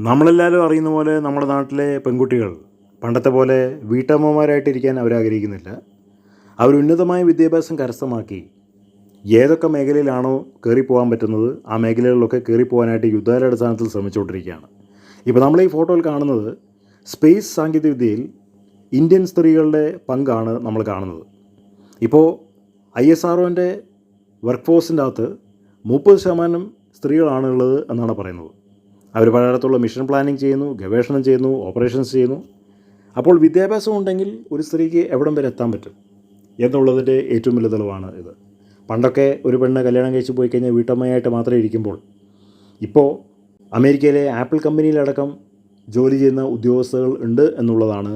നമ്മളെല്ലാവരും അറിയുന്ന പോലെ നമ്മുടെ നാട്ടിലെ പെൺകുട്ടികൾ പണ്ടത്തെ പോലെ വീട്ടമ്മമാരായിട്ടിരിക്കാൻ അവരാഗ്രഹിക്കുന്നില്ല. അവർ ഉന്നതമായ വിദ്യാഭ്യാസം കരസ്ഥമാക്കി ഏതൊക്കെ മേഖലയിലാണോ കയറിപ്പോകാൻ പറ്റുന്നത് ആ മേഖലകളിലൊക്കെ കയറിപ്പോകാനായിട്ട് യുദ്ധകാലാടിസ്ഥാനത്തിൽ ശ്രമിച്ചുകൊണ്ടിരിക്കുകയാണ്. ഇപ്പോൾ നമ്മൾ ഈ ഫോട്ടോയിൽ കാണുന്നത് സ്പേസ് സാങ്കേതികവിദ്യയിൽ ഇന്ത്യൻ സ്ത്രീകളുടെ പങ്കാണ് നമ്മൾ കാണുന്നത്. ഇപ്പോൾ ISROൻ്റെ വർക്ക് ഫോഴ്സിൻ്റെ അകത്ത് 30% സ്ത്രീകളാണ് ഉള്ളത് എന്നാണ് പറയുന്നത്. അവർ പലയിടത്തുള്ള മിഷൻ പ്ലാനിങ് ചെയ്യുന്നു, ഗവേഷണം ചെയ്യുന്നു, ഓപ്പറേഷൻസ് ചെയ്യുന്നു. അപ്പോൾ വിദ്യാഭ്യാസം ഉണ്ടെങ്കിൽ ഒരു സ്ത്രീക്ക് എവിടം വരെ എത്താൻ പറ്റും എന്നുള്ളതിൻ്റെ ഏറ്റവും വലിയ തെളിവാണ് ഇത്. പണ്ടൊക്കെ ഒരു പെണ്ണ് കല്യാണം കഴിച്ച് പോയി കഴിഞ്ഞാൽ വീട്ടമ്മയായിട്ട് മാത്രമേ ഇരിക്കുമ്പോൾ ഇപ്പോൾ അമേരിക്കയിലെ ആപ്പിൾ കമ്പനിയിലടക്കം ജോലി ചെയ്യുന്ന ഉദ്യോഗസ്ഥകൾ ഉണ്ട് എന്നുള്ളതാണ്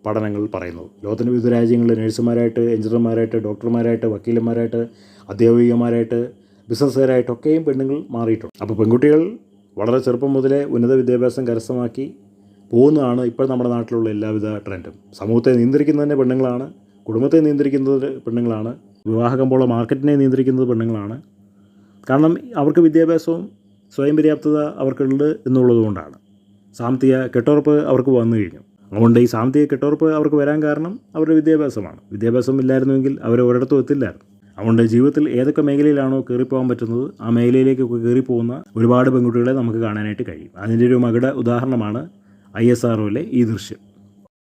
പഠനങ്ങൾ പറയുന്നത്. ലോകത്തിൻ്റെ വിവിധ രാജ്യങ്ങളിൽ നഴ്സുമാരായിട്ട്, എഞ്ചിനീയർമാരായിട്ട്, ഡോക്ടർമാരായിട്ട്, വക്കീലന്മാരായിട്ട്, അധ്യാപികമാരായിട്ട്, ബിസിനസ്സുകാരായിട്ടൊക്കെയും പെണ്ണുങ്ങൾ മാറിയിട്ടുണ്ട്. അപ്പോൾ പെൺകുട്ടികൾ വളരെ ചെറുപ്പം മുതലേ ഉന്നത വിദ്യാഭ്യാസം കരസ്ഥമാക്കി പോകുന്നതാണ് ഇപ്പോൾ നമ്മുടെ നാട്ടിലുള്ള എല്ലാവിധ ട്രെൻഡും. സമൂഹത്തെ നിയന്ത്രിക്കുന്നതിൻ്റെ പെണ്ണുങ്ങളാണ്, കുടുംബത്തെ നിയന്ത്രിക്കുന്നത് പെണ്ണുങ്ങളാണ്, വിവാഹകമ്പോള മാർക്കറ്റിനെ നിയന്ത്രിക്കുന്നത് പെണ്ണുങ്ങളാണ്. കാരണം അവർക്ക് വിദ്യാഭ്യാസവും സ്വയം പര്യാപ്തത അവർക്കുണ്ട് എന്നുള്ളതുകൊണ്ടാണ്. സാമ്പത്തിക കെട്ടുറപ്പ് അവർക്ക് വന്നു കഴിഞ്ഞു. അതുകൊണ്ട് ഈ സാമ്പത്തിക കെട്ടുറപ്പ് അവർക്ക് വരാൻ കാരണം അവരുടെ വിദ്യാഭ്യാസമാണ്. വിദ്യാഭ്യാസം ഇല്ലായിരുന്നുവെങ്കിൽ അവർ ഒരിടത്തും എത്തില്ലായിരുന്നു. അതുകൊണ്ട് ജീവിതത്തിൽ ഏതൊക്കെ മേഖലയിലാണോ കയറിപ്പോകാൻ പറ്റുന്നത് ആ മേഖലയിലേക്കൊക്കെ കയറിപ്പോകുന്ന ഒരുപാട് പെൺകുട്ടികളെ നമുക്ക് കാണാനായിട്ട് കഴിയും. അതിൻ്റെ ഒരു മകുട ഉദാഹരണമാണ് ISROയിലെ ഈ ദൃശ്യം.